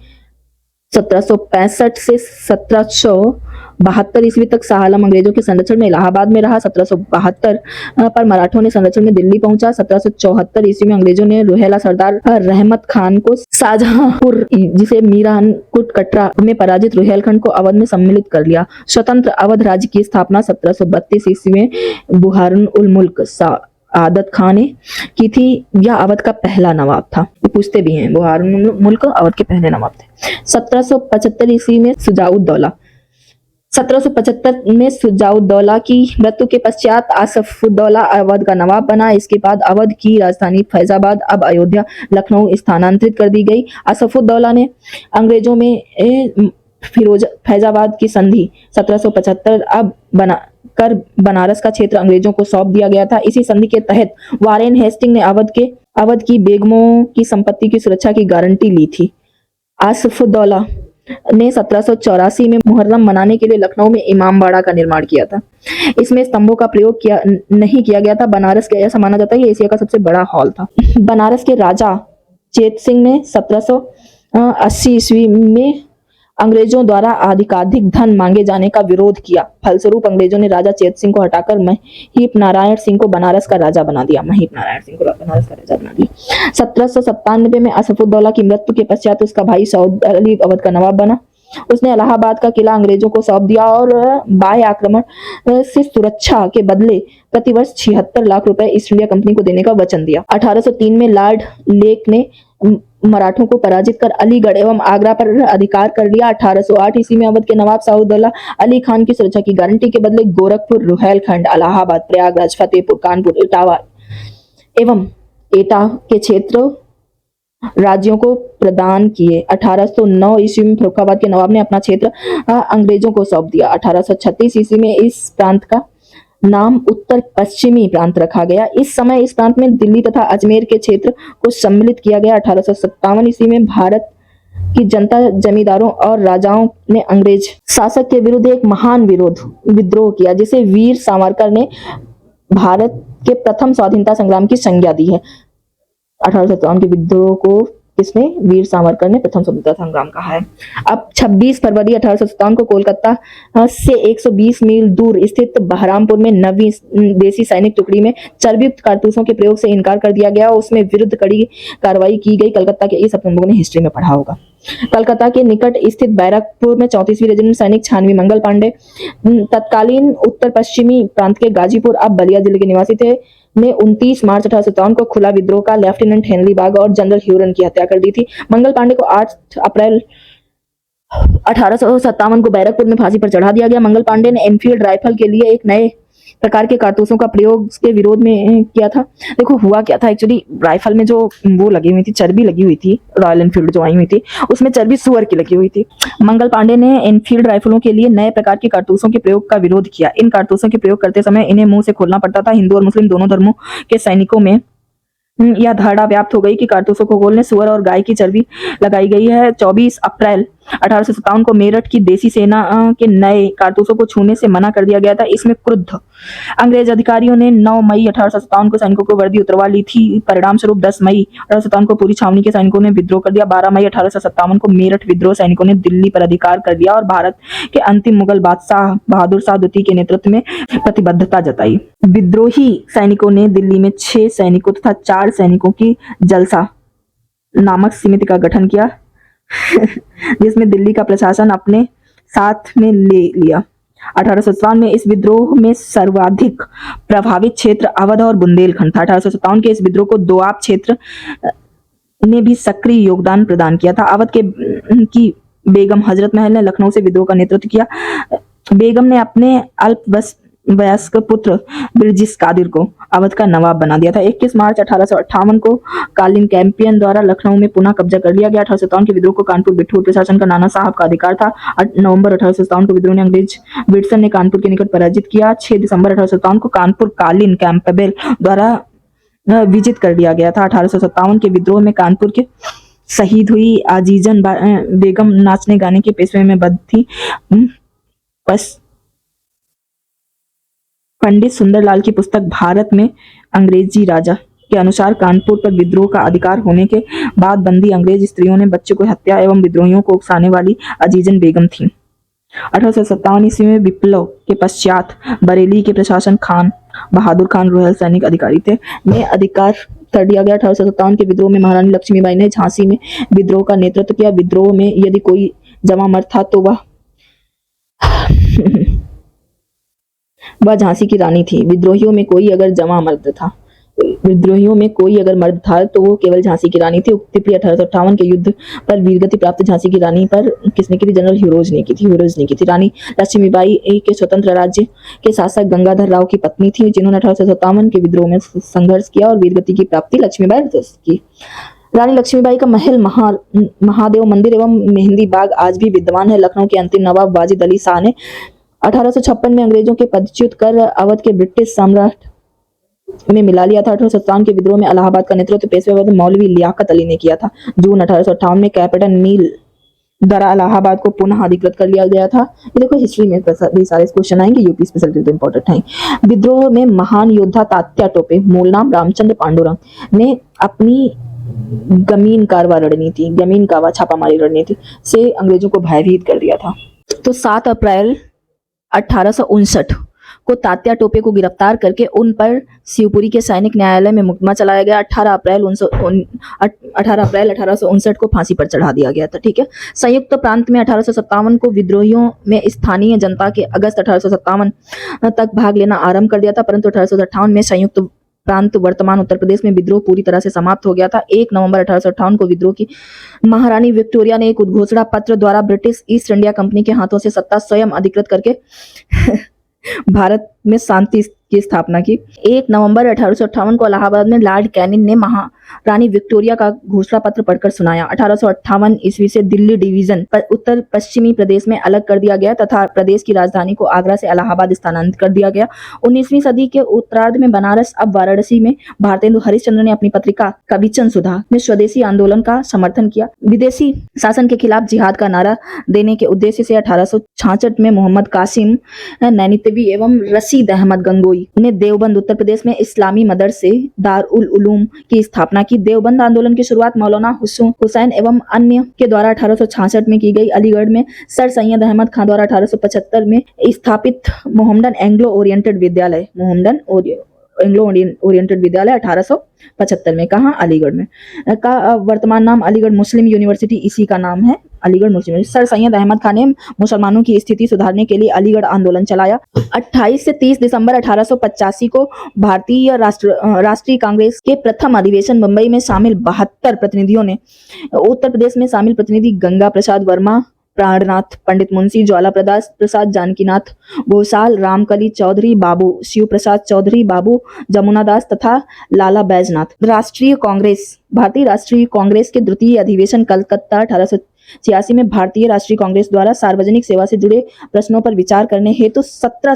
1765 से 1772 ईस्वी तक शाह आलम अंग्रेजों के संरक्षण में इलाहाबाद में रहा। 1772 पर मराठों ने संरक्षण में दिल्ली पहुंचा। 1774 ईस्वी में अंग्रेजों ने रुहेला सरदार रहमत खान को शाहजहांपुर, जिसे मीरानकुट कटरा में पराजित रुहेलखंड को अवध में सम्मिलित कर लिया। स्वतंत्र अवध राज्य की स्थापना 1732 ईस्वी में बुहारुन उल मुल्क आदत खान ने की थी। यह अवध का पहला नवाब था। ये पूछते भी हैं, बुहारुन उल मुल्क अवध के पहले नवाब थे। 1775 ईस्वी में सुजाउद्दौला 1775 में सुजाउद्दौला की मृत्यु के पश्चात आसफुद्दौला अवध का नवाब बना। इसके बाद अवध की राजधानी फैजाबाद, अब अयोध्या, लखनऊ स्थानांतरित कर दी गई। आसफुद्दौला ने अंग्रेजों में फैजाबाद की संधि 1775 अब बनारस का क्षेत्र अंग्रेजों को सौंप दिया गया था। इसी संधि के तहत वारेन हेस्टिंग ने अवध की बेगमों की संपत्ति की सुरक्षा की गारंटी ली थी। आसफुद्दौला ने 1784 में मुहर्रम मनाने के लिए लखनऊ में इमामबाड़ा का निर्माण किया था। इसमें स्तंभों का प्रयोग नहीं किया गया था। बनारस का ऐसा माना जाता है कि एशिया का सबसे बड़ा हॉल था। बनारस के राजा चेत सिंह ने 1780 ईस्वी में अंग्रेजों द्वारा अधिकाधिक धन मांगे जाने का विरोध किया। फलस्वरूप अंग्रेजों ने राजा चेत सिंह को हटाकर महीप नारायण सिंह को बनारस का राजा बना दिया। 1797 में आसफुद्दौला की मृत्यु के पश्चात उसका भाई सऊद अली अवध का नवाब बना। उसने इलाहाबाद का किला अंग्रेजों को सौंप दिया और बाह्य आक्रमण से सुरक्षा के बदले प्रतिवर्ष 76 लाख रुपए ईस्ट इंडिया कंपनी को देने का वचन दिया। 1803 में लॉर्ड लेक ने मराठों को पराजित कर अलीगढ़ एवं आगरा पर अधिकार कर लिया। 1808 ईस्वी में अवध के नवाब सऊदउल्लाह अली खान की सुरक्षा की गारंटी के बदले गोरखपुर, रुहेलखंड, इलाहाबाद, प्रयागराज, फतेहपुर, कानपुर, इटावा एवं एटा के क्षेत्र राज्यों को प्रदान किए। 1809 ईस्वी में फर्रुखाबाद के नवाब ने अपना क्षेत्र अंग्रेजों को सौंप दिया। 1836 ईस्वी में इस प्रांत का नाम उत्तर पश्चिमी प्रांत रखा गया। इस समय इस प्रांत में दिल्ली तथा अजमेर के क्षेत्र को सम्मिलित किया गया। 1857 ईस्वी में भारत की जनता, जमींदारों और राजाओं ने अंग्रेज शासक के विरुद्ध एक महान विद्रोह किया, जिसे वीर सावरकर ने भारत के प्रथम स्वाधीनता संग्राम की संज्ञा दी है। 1857 के विद्रोह को किसने? वीर सावरकर ने प्रथम स्वतंत्रता संग्राम कहा है। अब 26 फरवरी 1857 को कोलकाता से 120 मील दूर स्थित बहरामपुर में नवी देसी सैनिक टुकड़ी में चर्बीयुक्त कारतूसों के प्रयोग से इनकार कर दिया गया। उसमें विरुद्ध कड़ी कार्रवाई की गई। कलकत्ता के, ये सब तुम लोगों ने हिस्ट्री में पढ़ा होगा। कलकत्ता के निकट स्थित बैरकपुर में 34वीं रेजिमेंट सैनिक छानवी मंगल पांडे तत्कालीन उत्तर पश्चिमी प्रांत के गाजीपुर, अब बलिया जिले के निवासी थे, ने 29 मार्च 1857 को खुला विद्रोह का लेफ्टिनेंट हेनरी बाग और जनरल ह्यूरन की हत्या कर दी थी। मंगल पांडे को 8 अप्रैल 1857 को बैरकपुर में फांसी पर चढ़ा दिया गया। मंगल पांडे ने एनफील्ड राइफल के लिए एक नए प्रकार के कारतूसों का प्रयोग के विरोध में किया था। देखो हुआ क्या था, एक्चुअली राइफल में जो वो लगी हुई थी, चर्बी लगी हुई थी, रॉयल एनफील्ड जो आई हुई थी उसमें चर्बी सुअर की लगी हुई थी। मंगल पांडे ने एनफील्ड राइफलों के लिए नए प्रकार के कारतूसों के प्रयोग का विरोध किया। इन कारतूसों के प्रयोग करते समय इन्हें मुंह से खोलना पड़ता था। हिंदू और मुस्लिम दोनों धर्मों के सैनिकों में यह धारणा व्याप्त हो गई कि कारतूसों को खोलने सुअर और गाय की चर्बी लगाई गई है। 24 अप्रैल 1857 को मेरठ की देसी सेना के नए कारतूसों को छूने से मना कर दिया गया था। इसमें क्रुद्ध अंग्रेज अधिकारियों ने 9 मई 1857 को सैनिकों को वर्दी उतरवा ली थी। परिणाम स्वरूप 10 मई 1857 को पूरी छावनी के सैनिकों ने विद्रोह कर दिया। 12 मई 1857 को मेरठ विद्रोह सैनिकों ने दिल्ली पर अधिकार कर लिया और भारत के अंतिम मुगल बादशाह बहादुर शाह द्वितीय के नेतृत्व में प्रतिबद्धता जताई। विद्रोही सैनिकों ने दिल्ली में 6 सैनिकों तथा 4 सैनिकों की जलसा नामक समिति का गठन किया जिसमें दिल्ली का प्रशासन अपने साथ में ले लिया। 1857 में इस विद्रोह में सर्वाधिक प्रभावित क्षेत्र अवध और बुंदेलखंड था। 1857 के इस विद्रोह को दोआब क्षेत्र ने भी सक्रिय योगदान प्रदान किया था। अवध की बेगम हजरत महल ने लखनऊ से विद्रोह का नेतृत्व किया। बेगम ने अपने अल्पवयस्क पुत्र बिरजिस कादिर को अवध का नवाब बना दिया था। 21 मार्च 1858 को कालीन कैंपियन द्वारा लखनऊ में पुनः कब्जा कर लिया गया। 1857 के विद्रोह को कानपुर बिट्ठू प्रशासन का नाना साहब का अधिकार था। 8 नवंबर 1857 को विद्रोह ने अंग्रेज विल्सन ने कानपुर के निकट पराजित किया। 6 दिसंबर 1857 को कानपुर कालीन कैंपबेल द्वारा विजित कर दिया गया था। 1857 के विद्रोह में कानपुर के शहीद हुई आजीजन बेगम नाचने गाने के पेशे में बद्ध थी। पंडित सुंदरलाल की पुस्तक भारत में अंग्रेजी राजा के अनुसार कानपुर पर विद्रोह का अधिकार होने के बाद बंदी अंग्रेज स्त्रियों ने बच्चों को हत्या एवं विद्रोहियों को उकसाने वाली अजीजन बेगम थी। 1857 ईस्वी में विप्लव के पश्चात बरेली के प्रशासन खान बहादुर खान रॉयल सैनिक अधिकारी थे ने अधिकार कर दिया गया। 1857 के विद्रोह में महारानी लक्ष्मीबाई ने झांसी में विद्रोह का नेतृत्व किया। विद्रोह में यदि कोई जमा मर्द था तो वह झांसी की रानी थी। विद्रोहियों में कोई अगर मर्द था तो वो केवल झांसी की रानी थी। उक्त टिप्पणी 1858 के युद्ध पर वीरगति प्राप्त झांसी की रानी पर किसने की थी? जनरल ह्यूरोज ने की थी। रानी लक्ष्मीबाई के स्वतंत्र राज्य के शासक गंगाधर राव की पत्नी थी, जिन्होंने 1857 के विद्रोह में संघर्ष किया और वीरगति की प्राप्ति लक्ष्मीबाई की। रानी लक्ष्मीबाई का महल महादेव मंदिर एवं मेहंदी बाग आज भी विद्यमान है। लखनऊ के अंतिम नवाब वाजिद अली शाह ने 1856 में अंग्रेजों के पदच्युत कर अवध के ब्रिटिश सम्राट में मिला लिया था। 1857 के विद्रोह में इलाहाबाद का नेतृत्व पेशवे मौलवी लियाकत अली ने किया था। जून 1858 में कैपिटन नील द्वारा इलाहाबाद को पुनः अधिकृत कर लिया गया था। ये देखो हिस्ट्री में भी सारे क्वेश्चन आएंगे, यूपी स्पेशल के तो इंपॉर्टेंट है। विद्रोह में महान योद्धा तात्या टोपे, मूल नाम रामचंद्र पांडुरंग, ने अपनी गमीन कावा छापामारी रणनीति से अंग्रेजों को भयभीत कर दिया था। तो 7 अप्रैल 1859 को तात्या टोपे को गिरफ्तार करके उन पर शिवपुरी के सैनिक न्यायालय में मुकदमा चलाया गया। 18 अप्रैल 1859 को फांसी पर चढ़ा दिया गया था। ठीक है। संयुक्त प्रांत में 1857 को विद्रोहियों में स्थानीय जनता के अगस्त 1857 तक भाग लेना आरंभ कर दिया था, परंतु 1858 में संयुक्त प्रांत वर्तमान उत्तर प्रदेश में विद्रोह पूरी तरह से समाप्त हो गया था। 1 नवंबर 1858 को विद्रोह की महारानी विक्टोरिया ने एक उद्घोषणा पत्र द्वारा ब्रिटिश ईस्ट इंडिया कंपनी के हाथों से सत्ता स्वयं अधिकृत करके भारत में शांति की स्थापना की। 1 नवंबर 1858 को इलाहाबाद में लॉर्ड कैनिंग ने महारानी विक्टोरिया का घोषणा पत्र पढ़कर सुनाया। 1858 ईस्वी से दिल्ली डिवीजन उत्तर पश्चिमी प्रदेश में अलग कर दिया गया तथा प्रदेश की राजधानी को आगरा से इलाहाबाद स्थानांतरित कर दिया गया। 19वीं सदी के उत्तरार्ध में बनारस अब वाराणसी में भारतेंदु हरिश्चंद्र ने अपनी पत्रिका कविचन सुधा में स्वदेशी आंदोलन का समर्थन किया। विदेशी शासन के खिलाफ जिहाद का नारा देने के उद्देश्य से 1866 में मोहम्मद कासिम नैनीतवी एवं रशीद अहमद गंगोई ने देवबंद उत्तर प्रदेश में इस्लामी मदरसे दारुल उलूम की स्थापना स्थापना की। देवबंद आंदोलन की शुरुआत मौलाना हुसैन एवं अन्य के द्वारा 1866 में की गई। अलीगढ़ में सर सैयद अहमद खान द्वारा 1875 में स्थापित मोहम्मदन एंग्लो ओरिएंटेड विद्यालय 1875 में, कहाँ, अलीगढ़ में, का वर्तमान नाम अलीगढ़ मुस्लिम यूनिवर्सिटी इसी का नाम है, अलीगढ़ मुस्लिम यूनिवर्सिटी। सर सैयद अहमद खान ने मुसलमानों की स्थिति सुधारने के लिए अलीगढ़ आंदोलन चलाया। 28 से 30 दिसंबर 1885 को भारतीय राष्ट्रीय कांग्रेस के प्रथम अधिवेशन मुंबई में शामिल 72 प्रतिनिधियों ने उत्तर प्रदेश में शामिल प्रतिनिधि गंगा प्रसाद वर्मा, प्राणनाथ, पंडित मुंशी ज्वाला प्रसाद, जानकीनाथ घोषाल, रामकली चौधरी, बाबू शिव प्रसाद चौधरी, बाबू जमुना दास तथा लाला बैजनाथ। भारतीय राष्ट्रीय कांग्रेस के द्वितीय अधिवेशन कलकत्ता 1886 में भारतीय राष्ट्रीय कांग्रेस द्वारा सार्वजनिक सेवा से जुड़े प्रश्नों पर विचार करने हेतु 17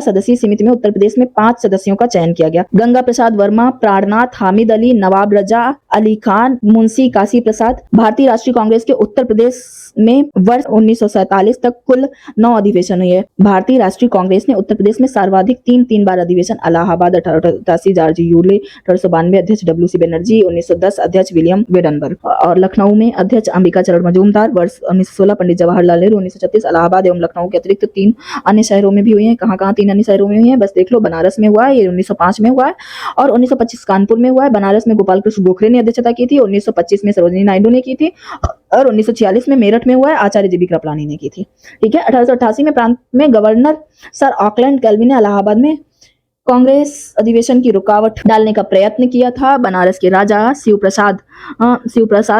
सदस्यीय समिति में उत्तर प्रदेश में 5 सदस्यों का चयन किया गया। गंगा प्रसाद वर्मा, प्राणनाथ, हामिद अली, नवाब रजा अली खान, मुंशी काशी प्रसाद। भारतीय राष्ट्रीय कांग्रेस के उत्तर प्रदेश में वर्ष 1947 तक कुल 9 अधिवेशन हुए। भारतीय राष्ट्रीय कांग्रेस ने उत्तर प्रदेश में सर्वाधिक 3 बार अधिवेशन, इलाहाबाद 1888, जॉर्ज यूले 1892, अध्यक्ष WC बनर्जी 1910, अध्यक्ष विलियम वेडनबर्ग, और लखनऊ में अध्यक्ष अंबिका चरण मजूमदार वर्ष 1916, पंडित जवाहरलाल नेहरू 1936। इलाहाबाद एवं लखनऊ के अतिरिक्त 3 अन्य शहरों में भी हुए हैं। कहाँ 3 अन्य शहरों में हुए हैं, बस देख लो। बनारस में हुआ है, ये 1905 में हुआ है, और 1925 कानपुर में हुआ है। बनारस में गोपाल कृष्ण गोखले ने अध्यक्षता की थी, 1925 में सरोजिनी नायडू ने की थी, और 1946 में मेरठ में हुआ है, आचार्य JB कृपलानी ने की थी। ठीक है। 1888 में प्रांत में गवर्नर सर ऑकलैंड कैल्विन ने इलाहाबाद में कांग्रेस अधिवेशन की रुकावट डालने का प्रयत्न किया था। बनारस के राजा शिव प्रसाद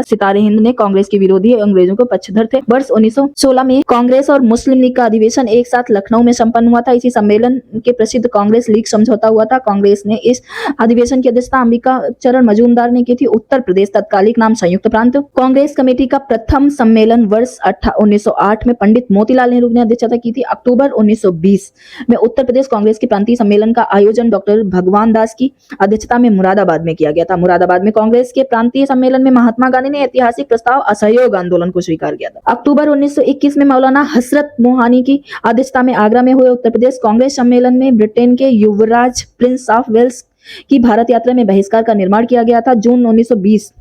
सितारे हिंद ने कांग्रेस के विरोधी अंग्रेजों को पक्षधर थे। वर्ष 1916 में कांग्रेस और मुस्लिम लीग का अधिवेशन एक साथ लखनऊ में संपन्न हुआ था। इसी सम्मेलन के प्रसिद्ध कांग्रेस लीग समझौता हुआ था। कांग्रेस ने इस अधिवेशन की अध्यक्षता अंबिका चरण मजूमदार ने की थी। उत्तर प्रदेश तत्कालिक नाम संयुक्त प्रांत। कांग्रेस कमेटी का प्रथम सम्मेलन वर्ष 1908 में पंडित मोतीलाल नेहरू ने अध्यक्षता की थी। अक्टूबर 1920 में उत्तर प्रदेश कांग्रेस के प्रांतीय सम्मेलन का आयोजन डॉक्टर भगवान दास की अध्यक्षता में मुरादाबाद में किया गया था। मुरादाबाद में कांग्रेस के प्रांतीय सम्मेलन में महात्मा गांधी ने ऐतिहासिक प्रस्ताव असहयोग आंदोलन को स्वीकार किया था। अक्टूबर 1921 में मौलाना हसरत मोहानी की अध्यक्षता में आगरा में हुए उत्तर प्रदेश कांग्रेस सम्मेलन में ब्रिटेन के युवराज प्रिंस ऑफ वेल्स की भारत यात्रा में बहिष्कार का निर्माण किया गया था। जून 1920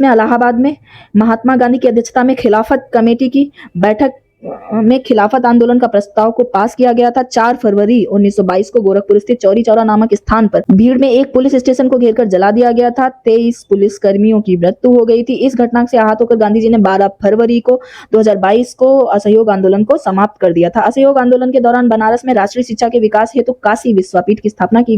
में इलाहाबाद में महात्मा गांधी की अध्यक्षता में खिलाफत कमेटी की बैठक में खिलाफत आंदोलन का प्रस्ताव को पास किया गया था। 4 फरवरी 1922 को गोरखपुर स्थित चौरी चौरा नामक स्थान पर भीड़ में एक पुलिस स्टेशन को घेरकर जला दिया गया था। 23 पुलिस कर्मियों की मृत्यु हो गई थी। इस घटना से आहत होकर गांधी जी ने 12 फरवरी को 2022 को असहयोग आंदोलन को समाप्त कर दिया था। असहयोग आंदोलन के दौरान बनारस में राष्ट्रीय शिक्षा के विकास हेतु काशी विद्यापीठ की स्थापना की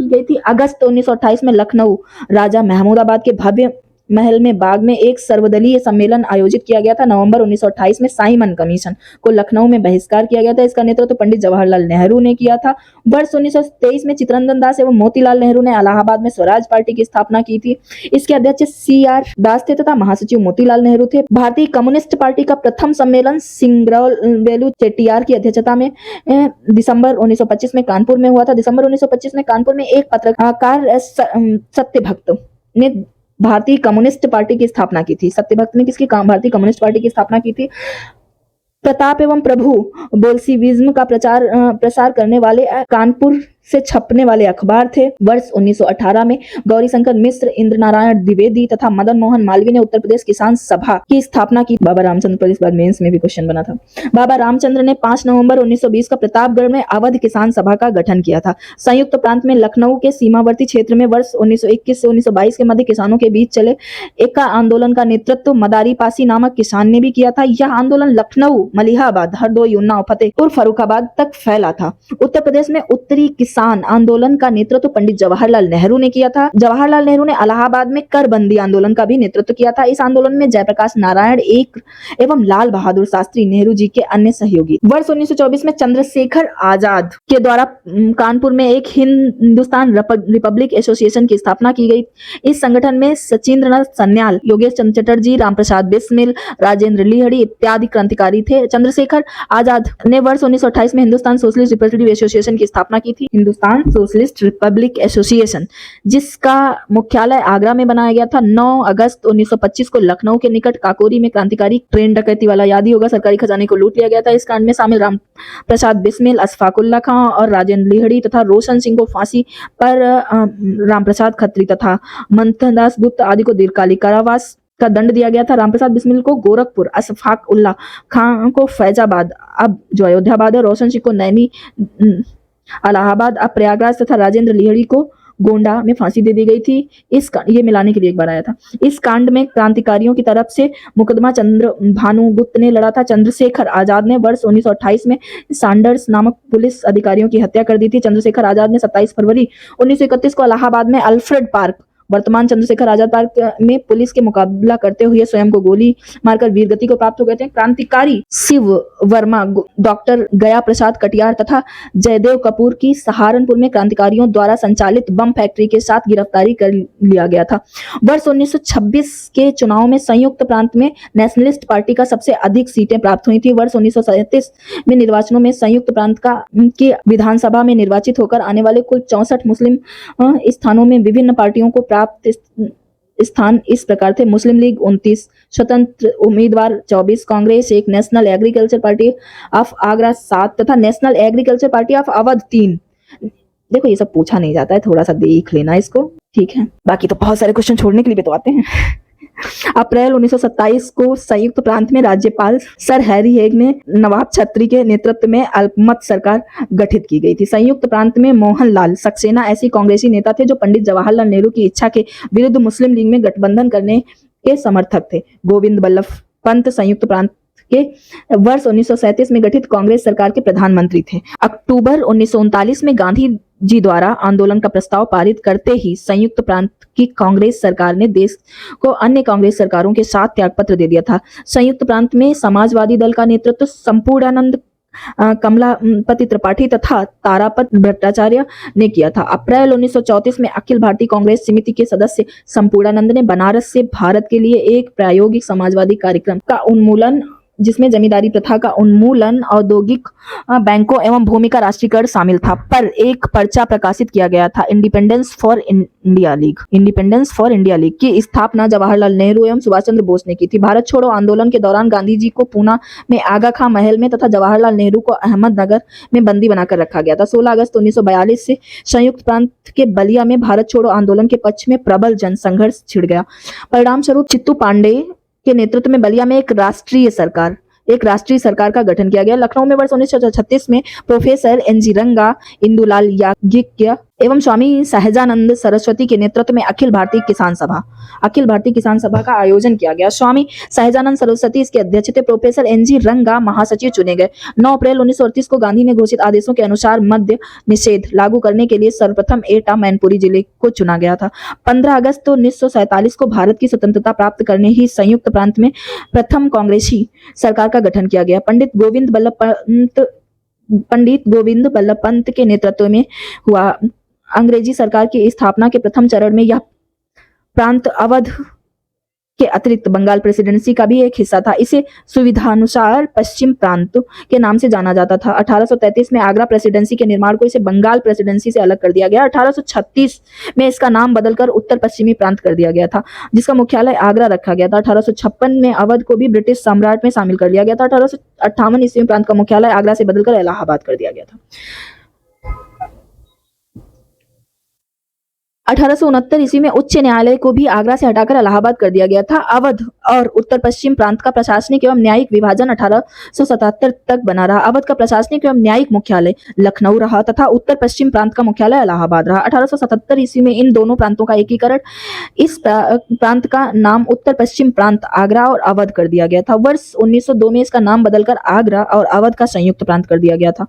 गई थी। अगस्त 1928 में लखनऊ राजा महमूदाबाद के भव्य महल में बाग में एक सर्वदलीय सम्मेलन आयोजित किया गया था। नवंबर 1928 में साइमन कमीशन को लखनऊ में बहिष्कार किया गया था। इसका नेतृत्व पंडित जवाहरलाल नेहरू ने किया था। वर्ष 1923 में चित्तरंजन दास एवं मोतीलाल नेहरू ने इलाहाबाद में स्वराज पार्टी की स्थापना की थी। इसके अध्यक्ष CR दास थे तथा महासचिव मोतीलाल नेहरू थे। भारतीय कम्युनिस्ट पार्टी का प्रथम सम्मेलन सिंगरौली चेट्टियार की अध्यक्षता में दिसंबर 1925 में कानपुर में हुआ था। दिसंबर 1925 में कानपुर में एक पत्रकार सत्यभक्त ने भारतीय कम्युनिस्ट पार्टी की स्थापना की थी। सत्यभक्त ने भारतीय कम्युनिस्ट पार्टी की स्थापना की थी। प्रताप एवं प्रभु बोल्शेविज्म का प्रसार करने वाले कानपुर से छपने वाले अखबार थे। वर्ष 1918 में गौरीशंकर मिश्र, इंद्र नारायण द्विवेदी तथा मदन मोहन मालवीय ने उत्तर प्रदेश किसान सभा की स्थापना की। बाबा रामचंद्र पर इस बार मेंस में भी क्वेश्चन बना था। बाबा रामचंद्र ने 5 नवंबर 1920 का प्रतापगढ़ में अवध किसान सभा का गठन किया था। संयुक्त प्रांत में लखनऊ के सीमावर्ती क्षेत्र में वर्ष 1921 से 1922 के मध्य किसानों के बीच चले एका आंदोलन का नेतृत्व मदारी पासी नामक किसान ने भी किया था। यह आंदोलन लखनऊ, मलिहाबाद, हरदोई, उन्नाव, फतेहपुर, फर्रुखाबाद तक फैला था। उत्तर प्रदेश में उत्तरी किसान आंदोलन का नेतृत्व पंडित जवाहरलाल नेहरू ने किया था। जवाहरलाल नेहरू ने इलाहाबाद में करबंदी आंदोलन का भी नेतृत्व किया था। इस आंदोलन में जयप्रकाश नारायण एक एवं लाल बहादुर शास्त्री नेहरू जी के अन्य सहयोगी। वर्ष 1924 में चंद्रशेखर आजाद के द्वारा कानपुर में एक हिंदुस्तान रिपब्लिक एसोसिएशन की स्थापना की गई। इस संगठन में सचिंद्रनाथ सन्याल, योगेश चंद्र चटर्जी, रामप्रसाद बिस्मिल, राजेंद्र लिहड़ी इत्यादि क्रांतिकारी थे। चंद्रशेखर आजाद ने वर्ष 1928 में हिंदुस्तान सोशलिस्ट रिपब्लिक एसोसिएशन की स्थापना की थी। हिंदुस्तान सोशलिस्ट रिपब्लिक एसोसिएशन, जिसका मुख्यालय आगरा में बनाया गया था। 9 अगस्त 1925 को लखनऊ के निकट काकोरी में क्रांतिकारी ट्रेन डकैती वाला याद ही होगा, सरकारी खजाने को लूट लिया गया था। इस कांड में शामिल राम प्रसाद बिस्मिल, अशफाकुल्ला खां और राजेंद्र लिहड़ी तथा रोशन सिंह को फांसी पर, रामप्रसाद खत्री तथा मंथनदास गुप्त आदि को दीर्घकालिक कारावास का दंड दिया गया था। रामप्रसाद बिस्मिल को गोरखपुर, अशफाक उल्ला खां को फैजाबाद अब जो अयोध्याबाद है, रोशन सिंह को नैनी इलाहाबाद अब प्रयागराज तथा राजेंद्र लिहड़ी को गोंडा में फांसी दे दी गई थी। ये मिलाने के लिए एक बार आया था। इस कांड में क्रांतिकारियों की तरफ से मुकदमा चंद्र भानुगुप्त ने लड़ा था। चंद्रशेखर आजाद ने वर्ष 1928 में सैंडर्स नामक पुलिस अधिकारियों की हत्या कर दी थी। चंद्रशेखर आजाद ने 27 फरवरी 1931 को इलाहाबाद में अल्फ्रेड पार्क, वर्तमान चंद्रशेखर आजाद पार्क में पुलिस के मुकाबला करते हुए स्वयं को गोली मारकर वीरगति को प्राप्त हो गए थे। क्रांतिकारी शिव वर्मा, डॉक्टर गया प्रसाद कटियार तथा जयदेव कपूर की सहारनपुर में क्रांतिकारियों द्वारा संचालित बम फैक्ट्री के साथ गिरफ्तारी कर लिया गया था। वर्ष 1926 के चुनाव में संयुक्त प्रांत में नेशनलिस्ट पार्टी का सबसे अधिक सीटें प्राप्त हुई थी। वर्ष 1937 में निर्वाचनों में संयुक्त प्रांत की विधानसभा में निर्वाचित होकर आने वाले कुल 64 मुस्लिम स्थानों में विभिन्न पार्टियों को प्राप्त स्थान इस प्रकार थे: मुस्लिम लीग 29, स्वतंत्र उम्मीदवार 24, Congress 1, national agriculture party of Agra 7 तथा national agriculture party of Awadh 3। देखो ये सब पूछा नहीं जाता है, थोड़ा सा देख लेना इसको, ठीक है। बाकी तो बहुत सारे क्वेश्चन छोड़ने के लिए भी तो आते हैं। अप्रैल 1927 को संयुक्त प्रांत में राज्यपाल सर हैरी हेग ने नवाब छत्री के नेतृत्व में अल्पमत सरकार गठित की गई थी। संयुक्त प्रांत में मोहनलाल सक्सेना ऐसी कांग्रेसी नेता थे जो पंडित जवाहरलाल नेहरू की इच्छा के विरुद्ध मुस्लिम लीग में गठबंधन करने के समर्थक थे। गोविंद बल्लभ पंत संयुक्त प्रांत के वर्ष 1937 में गठित कांग्रेस सरकार के प्रधानमंत्री थे। अक्टूबर 1939 में गांधी जी द्वारा आंदोलन का प्रस्ताव पारित करते ही संयुक्त प्रांत की कांग्रेस सरकार ने देश को अन्य कांग्रेस सरकारों के साथ त्यागपत्र दे दिया था। संयुक्त प्रांत में समाजवादी दल का नेतृत्व संपूर्णानंद कमलापति त्रिपाठी तथा तारापत भट्टाचार्य ने किया था। अप्रैल 1934 में अखिल भारतीय कांग्रेस समिति के सदस्य संपूर्णानंद ने बनारस से भारत के लिए एक प्रायोगिक समाजवादी कार्यक्रम का उन्मूलन, जिसमें जमींदारी प्रथा का उन्मूलन, औद्योगिक बैंकों एवं भूमि का राष्ट्रीयकरण शामिल था, पर एक पर्चा प्रकाशित किया गया था। इंडिपेंडेंस फॉर इंडिया लीग की स्थापना जवाहरलाल नेहरू एवं सुभाष चंद्र बोस ने की थी। भारत छोड़ो आंदोलन के दौरान गांधी जी को पूना में आगा खां महल में तथा जवाहरलाल नेहरू को अहमदनगर में बंदी बनाकर रखा गया था। 16 अगस्त 1942 से संयुक्त प्रांत के बलिया में भारत छोड़ो आंदोलन के पक्ष में प्रबल जनसंघर्ष छिड़ गया। परिणाम स्वरूप चित्तू पांडे के नेतृत्व में बलिया में एक राष्ट्रीय सरकार का गठन किया गया। लखनऊ में वर्ष 1936 में प्रोफेसर एनजी रंगा, इंदुलाल याज्ञिक एवं स्वामी सहजानंद सरस्वती के नेतृत्व में अखिल भारतीय किसान सभा का आयोजन किया गया। स्वामी सहजानंद सरस्वती इसके अध्यक्ष थे। प्रोफेसर एनजी रंगा महासचिव चुने गए। 9 अप्रैल 1938 को गांधी ने घोषित आदेशों के अनुसार मद्य निषेध लागू करने के लिए सर्वप्रथम एटा मैनपुरी जिले को चुना गया था। 15 अगस्त 1947 को भारत की स्वतंत्रता प्राप्त करने ही संयुक्त प्रांत में प्रथम कांग्रेसी सरकार का गठन किया गया। पंडित गोविंद बल्लभ पंत के नेतृत्व में हुआ। अंग्रेजी सरकार की स्थापना के प्रथम चरण में यह प्रांत अवध के अतिरिक्त बंगाल प्रेसिडेंसी का भी एक हिस्सा था। इसे सुविधानुसार पश्चिम प्रांत के नाम से जाना जाता था। 1833 में आगरा प्रेसिडेंसी के निर्माण को इसे बंगाल प्रेसिडेंसी से अलग कर दिया गया। 1836 में इसका नाम बदलकर उत्तर पश्चिमी प्रांत कर दिया गया था, जिसका मुख्यालय आगरा रखा गया था। 1856 में अवध को भी ब्रिटिश सम्राट में शामिल कर लिया गया था। 1858 ईस्वी में प्रांत का मुख्यालय आगरा से बदलकर इलाहाबाद कर दिया गया था। 1869 ईस्वी में उच्च न्यायालय को भी आगरा से हटाकर इलाहाबाद कर दिया गया था। अवध और उत्तर पश्चिम प्रांत का प्रशासनिक एवं न्यायिक विभाजन 1877 तक बना रहा। अवध का प्रशासनिक एवं न्यायिक मुख्यालय लखनऊ रहा तथा उत्तर पश्चिम प्रांत का मुख्यालय इलाहाबाद रहा। 1877 ईस्वी में इन दोनों प्रांतों का एकीकरण, इस प्रांत का नाम उत्तर पश्चिम प्रांत आगरा और अवध कर दिया गया था। वर्ष 1902 में इसका नाम बदलकर आगरा और अवध का संयुक्त प्रांत कर दिया गया था।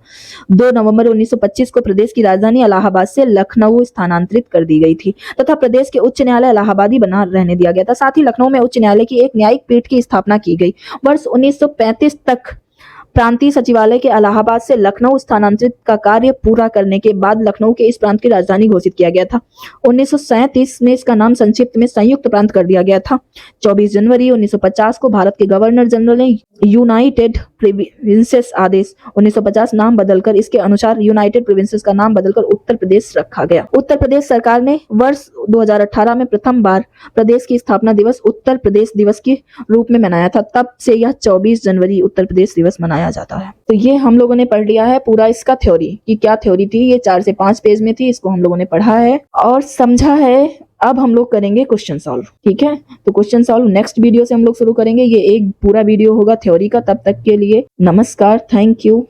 2 नवंबर 1925 को प्रदेश की राजधानी इलाहाबाद से लखनऊ स्थानांतरित कर दी गई थी तथा प्रदेश के उच्च न्यायालय इलाहाबाद ही बना रहने दिया गया था। साथ ही लखनऊ में उच्च न्यायालय की एक न्यायिक पीठ की स्थापना की गई। वर्ष 1935 तक प्रांतीय सचिवालय के इलाहाबाद से लखनऊ स्थानांतरित का कार्य पूरा करने के बाद लखनऊ के इस प्रांत की राजधानी घोषित किया गया था। 1937 में इसका नाम संक्षिप्त में संयुक्त प्रांत कर दिया गया था। 24 जनवरी 1950 को भारत के गवर्नर जनरल ने यूनाइटेड प्रोविंसेस आदेश 1950 नाम बदलकर इसके अनुसार यूनाइटेड प्रोविंसेस का नाम बदलकर उत्तर प्रदेश रखा गया। उत्तर प्रदेश सरकार ने वर्ष 2018 में प्रथम बार प्रदेश की स्थापना दिवस उत्तर प्रदेश दिवस के रूप में मनाया था। तब से यह 24 जनवरी उत्तर प्रदेश दिवस मनाया जाता है। तो ये हम लोगों ने पढ़ लिया है पूरा इसका थ्योरी कि क्या थ्योरी थी। ये 4 से 5 पेज में थी, इसको हम लोगों ने पढ़ा है और समझा है। अब हम लोग करेंगे क्वेश्चन सॉल्व, ठीक है। तो क्वेश्चन सॉल्व नेक्स्ट वीडियो से हम लोग शुरू करेंगे। ये एक पूरा वीडियो होगा थ्योरी का। तब तक के लिए नमस्कार, थैंक यू।